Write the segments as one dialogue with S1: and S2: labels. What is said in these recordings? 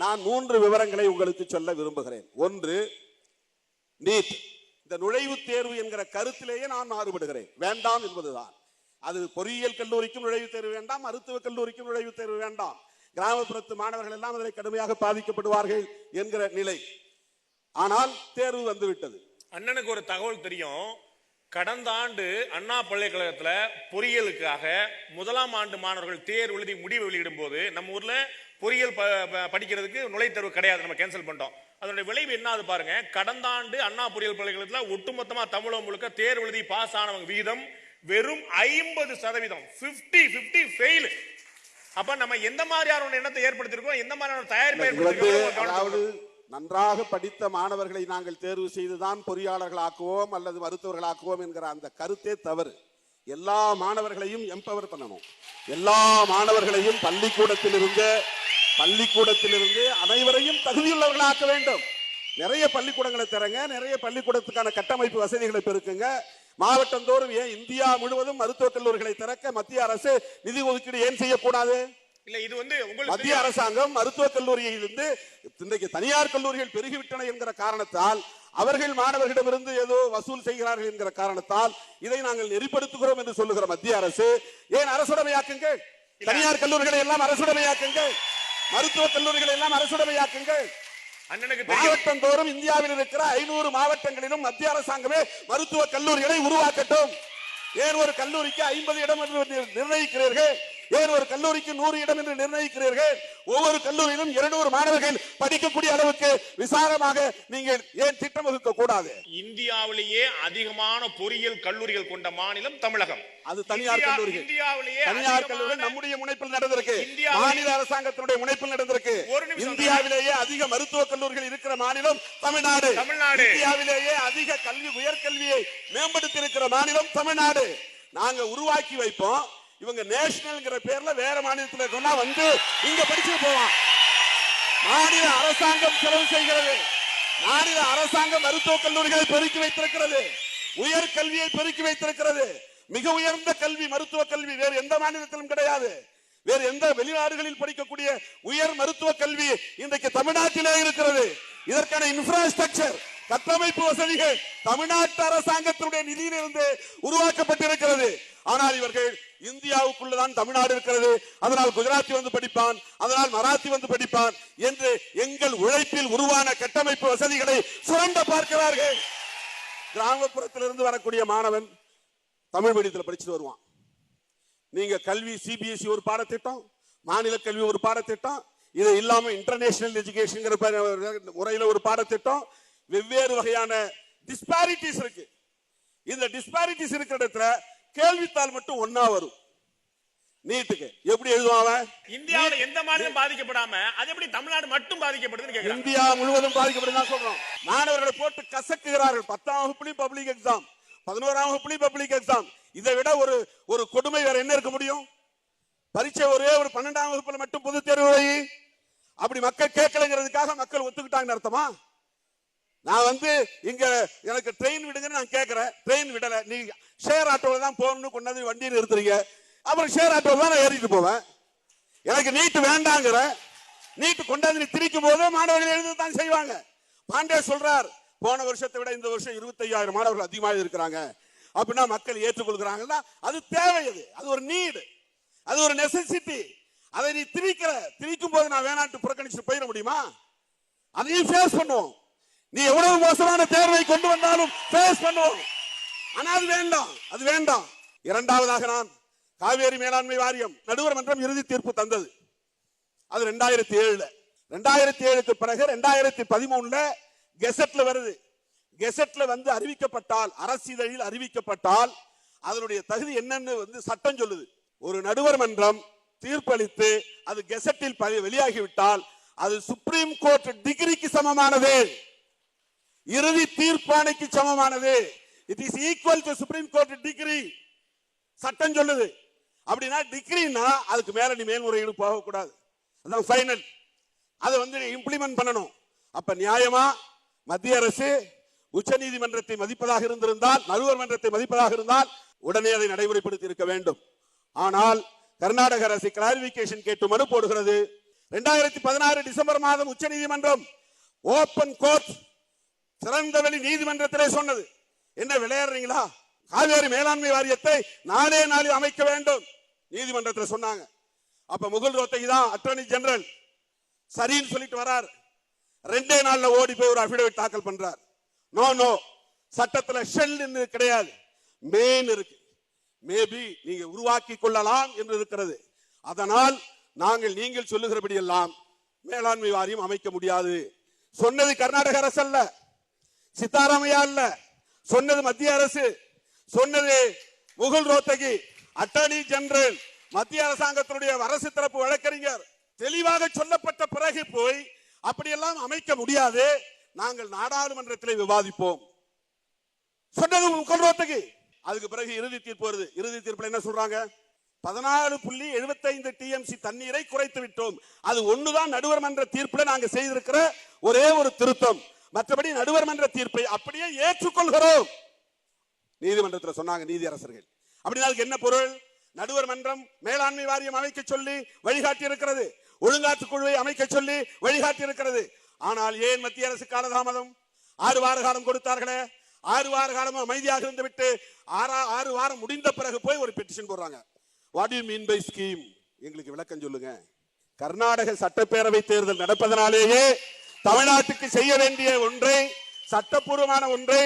S1: நான் 3 விவரங்களை உங்களுக்கு சொல்ல விரும்புகிறேன். ஒன்று, நீட். இந்த நுழைவுத் தேர்வு என்கிற கருத்திலேயே நான் மாறுபடுகிறேன். வேண்டாம் என்பதுதான். அது பொறியியல் கல்லூரிக்கும் நுழைவுத் தேர்வு வேண்டாம், மருத்துவக் கல்லூரிக்கும் நுழைவுத் தேர்வு வேண்டாம். கிராமப்புறத்து மாணவர்கள் எல்லாம் அதில் கடுமையாக பாதிக்கப்படுவார்கள் என்கிற நிலை. ஆனால் தேர்வு வந்துவிட்டது.
S2: அண்ணனுக்கு ஒரு தகவல் தெரியும். கடந்த ஆண்டு அண்ணா பல்கலைக்கழகத்துல பொறியியலுக்காக 1ஆம் ஆண்டு மாணவர்கள் தேர்வு எழுதி முடிவு வெளியிடும் போது நம்ம ஊர்ல பொறியியல் படிக்கிறதுக்கு நுழைத்தேர்வு கிடையாது, நம்ம கேன்சல் பண்ணிட்டோம். அதனுடைய விளைவு என்ன பாருங்க. கடந்த ஆண்டு அண்ணா பொறியியல் பல்கலைக்கழகத்துல ஒட்டுமொத்தமா தமிழகம் முழுக்க தேர்வு எழுதி பாஸ் ஆனவங்க வீதம் வெறும் 50%. 50 ஃபெயில். அப்ப நம்ம எந்த மாதிரியான எண்ணத்தை ஏற்படுத்திருக்கோம், எந்த மாதிரியான தயாரிப்பை ஏற்படுத்திருக்கோம்.
S1: நன்றாக படித்த மாணவர்களை நாங்கள் தேர்வு செய்துதான் பொறியாளர்களாக்குவோம் அல்லது மருத்துவர்களாக்குவோம் என்கிற அந்த கருத்தே தவறு. எல்லா மாணவர்களையும் எம்பவர் பண்ணணும். எல்லா மாணவர்களையும் பள்ளிக்கூடத்திலிருந்து அனைவரையும் தகுதியுள்ளவர்களாக்க வேண்டும். நிறைய பள்ளிக்கூடங்களை தரங்க, நிறைய பள்ளிக்கூடத்துக்கான கட்டமைப்பு வசதிகளை பெருக்குங்க. மாவட்டந்தோறும் ஏன் இந்தியா முழுவதும் மருத்துவக் கல்லூரிகளை திறக்க மத்திய அரசு நிதி ஒதுக்கீடு ஏன் செய்யக்கூடாது?
S2: இல்ல, இது
S1: மத்திய அரசாங்கம் மருத்துவக் கல்லூரியிலிருந்து இன்றைக்கு தனியார் கல்லூரிகள் பெருகிவிட்டன என்கிற காரணத்தால் அவர்கள் மாணவர்களிடமிருந்து ஏதோ வசூல் செய்கிறார்கள் என்கிற காரணத்தால் இதை நாங்கள் நெறிப்படுத்துகிறோம் என்று சொல்லுகிற மத்திய அரசு ஏன் அரசுடைமையாக்குங்கள்? தனியார் கல்லூரிகளை எல்லாம் அரசுடைமையாக்குங்கள், மருத்துவக் கல்லூரிகளை எல்லாம் அரசுடைமையாக்குங்கள். மாவட்டந்தோறும் இந்தியாவில் இருக்கிற 500 மாவட்டங்களிலும் மத்திய அரசாங்கமே மருத்துவக் கல்லூரிகளை உருவாக்கட்டும். ஏன் ஒரு கல்லூரிக்கு 50 இடம் என்று நிர்ணயிக்கிறீர்கள்? ஏன் ஒரு கல்லூரிக்கு 100 இடம் என்று நிர்ணயிக்கிறீர்கள்? ஒவ்வொரு கல்லூரியிலும் 200 மாணவர்கள் படிக்கக்கூடிய அளவுக்கு விசாரமாக நீங்கள் ஏன் திட்டம் வகுக்க கூடாது?
S2: இந்தியாவிலேயே அதிகமான பொறியியல் கல்லூரிகள் கொண்ட மாநிலம் தமிழகம்.
S1: அது தனியார் கல்லூரிகள். தனியார் கல்லூரிகள் நம்முடைய முனைப்பில் நடந்திருக்கு, மாநில அரசாங்கத்தினுடைய முனைப்பில் நடந்திருக்கு. இந்தியாவிலேயே அதிக மருத்துவக் கல்லூரிகள் இருக்கிற மாநிலம் தமிழ்நாடு. இந்தியாவிலேயே அதிக கல்வி, உயர்கல்வியை மேம்படுத்தி இருக்கிற மாநிலம் தமிழ்நாடு. நாங்க உருவாக்கி வைப்போம். இவங்க நேஷனல் பேர்ல வேற மாநிலத்தில் கொண்டா வந்து இங்க படிச்சு போவான். மாநில அரசாங்கம் செலவு செய்கிறது. மாநில அரசாங்கம் மருத்துவக் கல்லூரிகளை பெருக்கி வைத்திருக்கிறது, உயர் கல்வியை பெருக்கி வைத்திருக்கிறது. மிக உயர்ந்த கல்வி, மருத்துவக் கல்வி வேறு எந்த மாநிலத்திலும் கிடையாது. வேறு எந்த வெளிநாடுகளில் படிக்கக்கூடிய உயர் மருத்துவ கல்வி இன்றைக்கு தமிழ்நாட்டிலே இருக்கிறது. இதற்கான இன்ஃப்ராஸ்ட்ரக்சர், கட்டமைப்பு வசதிகள் தமிழ்நாட்டு அரசாங்கத்தினுடைய நிதியிலிருந்து உருவாக்கப்பட்டிருக்கிறது. ஆனால் இவர்கள் இந்தியாவுக்குள்ளதான் தமிழ்நாடு இருக்கிறது, அதனால் குஜராத்தி வந்து படிப்பான், அதனால் மராத்தி வந்து படிப்பான் என்று எங்கள் உழைப்பில் உருவான கட்டமைப்பு வசதிகளை சுரண்ட பார்க்கிறார்கள். கிராமப்புறத்திலிருந்து வரக்கூடிய மாணவன் தமிழ் மீடியத்தில் படிச்சுட்டு வருவான். நீங்க கல்வி சிபிஎஸ்இ ஒரு பாடத்திட்டம், மாநில கல்வி ஒரு பாடத்திட்டம், இது இல்லாம இன்டர்நேஷனல் எஜுகேஷன் முறையில ஒரு பாடத்திட்டம், வெவ்வேறு வகையான டிஸ்பாரிட்டிஸ் இருக்கு. இந்த டிஸ்பாரிட்டிஸ் இருக்கிற இடத்துல கேள்வித்தாள் மட்டும் ஒன்னா வரும். நீட்டுக்கு எப்படி எழுதுவாங்க?
S2: இந்தியாவில் எந்த மாநிலம் பாதிக்கப்படாம அது எப்படி தமிழ்நாடு மட்டும் பாதிக்கப்படுதுன்னு கேக்குறாங்க.
S1: இந்தியா முழுவதும் பாதிக்கப்படுதுன்னு தான் சொல்றோம். மாணவர்களை போட்டு கசக்குகிறார்கள். 10ஆம் வகுப்புலையும் பப்ளிக் எக்ஸாம், 11ஆம் வகுப்புலையும் பப்ளிக் எக்ஸாம். இதை விட ஒரு கொடுமை வேற என்ன இருக்க முடியும்? பரீட்சை ஒரே ஒரு 12ஆம் வகுப்புல மட்டும் பொது தேர்வு வை. அப்படி மக்கள் கேட்கலங்கிறதுக்காக மக்கள் ஒத்துக்கிட்டாங்கன்னு அர்த்தமா? நான் வந்து இங்க எனக்கு ட்ரெயின் விடுங்கன்னு நான் கேட்கிறேன், ட்ரெயின் விடல. நீ ஷேர் ஆட்டோல தான் போகணும்னு கொண்டாந்து வண்டியை நிறுத்துறீங்க, அப்புறம் ஷேர் ஆட்டோல தான் நான் ஏறிட்டு போவேன். எனக்கு நீட்டு வேண்டாங்கிற, நீட்டு கொண்டாந்து நீ திரிக்கும் போது மாணவர்கள் எழுதுதான் செய்வாங்க. பாண்டே சொல்றார், போன வருஷத்தை விட இந்த வருஷம் 25,000 மாணவர்கள் அதிகமாக இருக்கிறாங்க அப்படின்னா மக்கள் ஏற்றுக்கொள்கிறாங்கன்னா அது தேவை, அது ஒரு நீடு, அது ஒரு நெசசிட்டி. அதை நீ திரிக்கும் போது நான் வேணாட்டு புறக்கணிச்சு போயிட முடியுமா? அதையும் ஃபேஸ் பண்ணுவோம். நீ எவ்வளவு மோசமான தேர்வை கொண்டு வந்தாலும் ஃபேஸ் பண்ணுவோம். ஆனா அது வேண்டாம். இரண்டாவதாக, நான் காவேரி மேலாண்மை வாரியம் நடுவர் மன்றம் இறுதி தீர்ப்பு தந்தது. அது 2007க்கு பிறகு 2013 கெசட்ல வருது. கெசட்ல வந்து அறிவிக்கப்பட்டால், அரசிதழில் அறிவிக்கப்பட்டால் அதனுடைய தகுதி என்னன்னு வந்து சட்டம் சொல்லுது. ஒரு நடுவர் மன்றம் தீர்ப்பளித்து அது கெசட்டில் வெளியாகிவிட்டால் அது சுப்ரீம் கோர்ட் டிகிரிக்கு சமமானது, இறுதி தீர்ப்பாணைக்கு சமமானது. It is equal to supreme court degree. சட்டம் சொல்லுது. அப்படின்னா டிகிரினா அதுக்கு மேல நீ மேல்முறையீடு போக கூடாது, அதான் ஃபைனல். அதை வந்து இம்ப்ளிமெண்ட் பண்ணணும். அப்ப நியாயமா மத்திய அரசு உச்ச நீதிமன்றத்தை மதிப்பதாக இருந்திருந்தால், நடுவர் மன்றத்தை மதிப்பதாக இருந்தால் உடனே அதை நடைமுறைப்படுத்தி இருக்க வேண்டும். ஆனால் கர்நாடக அரசு கிளாரிபிகேஷன் கேட்டு மனு போடுகிறது. 2016 டிசம்பர் மாதம் உச்சநீதிமன்றம் ஓபன் கோர்ட் திறந்தவெளி நீதிமன்றத்திலே சொன்னது. என்ன விளையாடுறீங்களா? காவேரி மேலாண்மை வாரியத்தை நாளே நாளில் அமைக்க வேண்டும் நீதிமன்றத்தில் சொன்னாங்க. அப்ப முகுல் ரோத்தகி தான் அட்டர்னி ஜெனரல் சரின்னு சொல்லிட்டு வரார். 2 நாள்ல ஓடி போய் ஒரு அபிடவிட் தாக்கல் பண்றார். நோ சட்டத்துல ஷெல் கிடையாது, மேன் இருக்கு. மேபி நீங்க உருவாக்கி கொள்ளலாம் என்று இருக்கிறது. அதனால் நீங்கள் சொல்லுகிறபடி எல்லாம் மேலாண்மை வாரியம் அமைக்க முடியாது. சொன்னது கர்நாடக அரசு அல்ல, சித்தாராமையா அல்ல, சொன்னது மத்திய அரசு, சொன்னது முகுல் ரோத்தகி அட்டர்னி ஜெனரல், மத்திய அரசாங்கத்தினுடைய அரசு தரப்பு வழக்கறிஞர். தெளிவாக சொல்லப்பட்ட பிறகு போய் அப்படியெல்லாம் அமைக்க முடியாது, நாங்கள் நாடாளுமன்றத்தில் விவாதிப்போம் சொன்னது முகுல் ரோத்தகி. அதுக்கு பிறகு இறுதி தீர்ப்பு வருது. இறுதி தீர்ப்புல என்ன சொல்றாங்க? 14.75 TMC தண்ணீரை குறைத்து விட்டோம். அது ஒண்ணுதான் நடுவர் மன்ற தீர்ப்புல நாங்க செய்திருக்கிற ஒரே ஒரு திருத்தம். மற்றபடி நடுவர் மன்ற தீர்ப்பை அப்படியே ஏற்றுக்கொள்கிறோம் நீதிமன்றத்தில் சொன்னாங்க நீதியரசர்கள். அப்படின்னா அதுக்கு என்ன பொருள்? நடுவர் மன்றம் மேலாண்மை வாரியம் அமைக்க சொல்லி வழிகாட்டி இருக்கிறது, ஒழுங்காற்று குழுவை அமைக்க சொல்லி வழிகாட்டி இருக்கிறது. ஆனால் ஏன் மத்திய அரசு காலதாமதம்? 6 வார காலம் கொடுத்தார்களே, 6 வார காலம் அமைதியாக இருந்து விட்டு 6 வாரம் முடிந்த பிறகு போய் ஒரு பெட்டிஷன் போடுறாங்க. What you mean by scheme? எங்களுக்கு விளக்கம் சொல்லுங்க. கர்நாடக சட்டப்பேரவை தேர்தல் நடப்பதனாலேயே தமிழ்நாட்டுக்கு செய்ய வேண்டிய ஒன்றை, சட்டப்பூர்வமான ஒன்றை,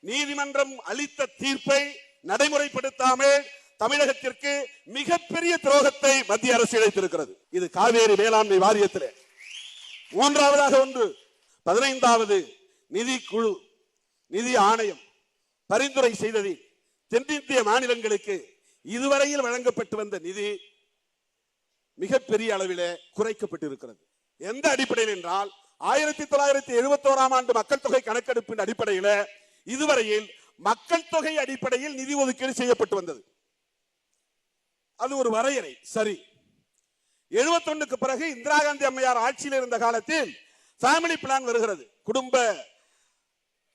S1: நீதிமன்றம் அளித்த தீர்ப்பை நடைமுறைப்படுத்தாமல் தமிழகத்திற்கு மிகப்பெரிய துரோகத்தை மத்திய அரசு இழைத்திருக்கிறது. இது காவேரி மேலாண்மை வாரியத்திலே. மூன்றாவதாக ஒன்று, 15வது நிதி குழு, நிதி ஆணையம் பரிந்துரை செய்ததில் தென்னிந்திய மாநிலங்களுக்கு இதுவரையில் வழங்கப்பட்டு வந்த நிதி மிகப்பெரிய அளவில் குறைக்கப்பட்டிருக்கிறது. எந்த அடிப்படையில் என்றால் 1971 ஆண்டு மக்கள் தொகை கணக்கெடுப்பின் அடிப்படையில் இதுவரையில் மக்கள் தொகை அடிப்படையில் நிதி ஒதுக்கீடு செய்யப்பட்டு வந்தது. அது ஒரு வரையறை, சரி. 71க்கு பிறகு இந்திரா காந்தி அம்மையார் ஆட்சியில் இருந்த காலத்தில் ஃபேமிலி பிளான் வருகிறது, குடும்ப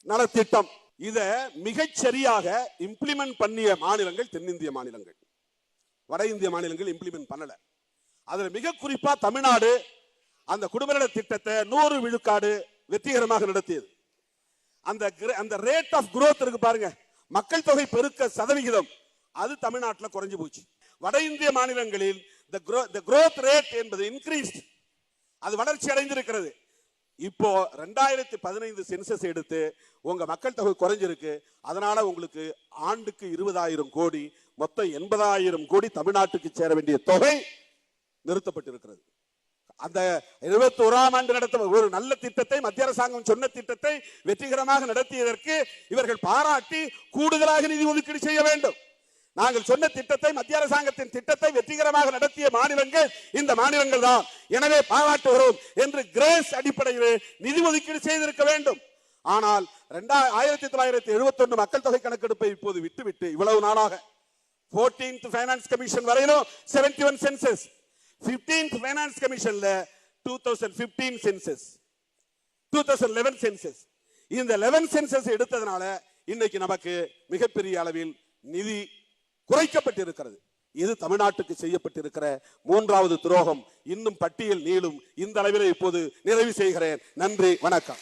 S1: நலத்திட்டம். இத மிகச் சரியாக இம்ப்ளிமெண்ட் பண்ணிய மாநிலங்கள் தென்னிந்திய மாநிலங்கள், வட இந்திய மாநிலங்கள் இம்ப்ளிமெண்ட் பண்ணல. அதுல மிக குறிப்பா தமிழ்நாடு அந்த குடும்ப நல திட்டத்தை 100 விழுக்காடு வெற்றிகரமாக நடத்தியது. அந்த ரேட் ஆஃப் growth இருக்கு பாருங்க, மக்கள் தொகை பெருக்க சதவிகிதம், அது தமிழ்நாட்டில் குறைஞ்சு போச்சு. வட இந்திய மாநிலங்களில் the growth rate என்பது increased, அது வளர்ச்சி அடைந்திருக்கிறது. இப்போ 2015 சென்சஸ் எடுத்து உங்க மக்கள் தொகை குறைஞ்சிருக்கு, அதனால உங்களுக்கு ஆண்டுக்கு 20,000 கோடி, மொத்தம் 80,000 கோடி தமிழ்நாட்டுக்கு சேர வேண்டிய தொகை நிறுத்தப்பட்டிருக்கிறது. அந்த 71ஆம் ஆண்டு நடத்த ஒரு நல்ல திட்டத்தை, மத்திய அரசாங்கம் சொன்ன திட்டத்தை வெற்றிகரமாக நடத்தியதற்கு இவர்கள் பாராட்டி கூடுதலாக நிதி ஒதுக்கீடு செய்ய வேண்டும். நாங்கள் சொன்ன திட்டத்தை, மத்திய அரசாங்கத்தின் திட்டத்தை வெற்றிகரமாக நடத்திய மாநிலங்கள் இந்த மாநிலங்கள் தான், எனவே பாராட்டுகிறோம் என்று கிரேஸ் அடிப்படையில் நிதி ஒதுக்கீடு செய்திருக்க வேண்டும். ஆனால் 1971 மக்கள் தொகை கணக்கெடுப்பை இப்போது விட்டுவிட்டு இவ்வளவு நாளாக 14th ஃபைனான்ஸ் கமிஷன் வரையிலும் 71 சென்சஸ், 15th ஃபைனான்ஸ் கமிஷன்ல 2015 சென்சஸ், 2011 சென்சஸ். இந்த 11 சென்சஸ் எடுத்ததனால இன்னைக்கு நமக்கு மிகப்பெரிய அளவில் நிதி குறைக்கப்பட்டிருக்கிறது. இது தமிழ்நாட்டுக்கு செய்யப்பட்டிருக்கிற 3வது துரோகம். இன்னும் பட்டியல் நீளும். இந்த அளவில் இப்போது நிறைவு செய்கிறேன். நன்றி, வணக்கம்.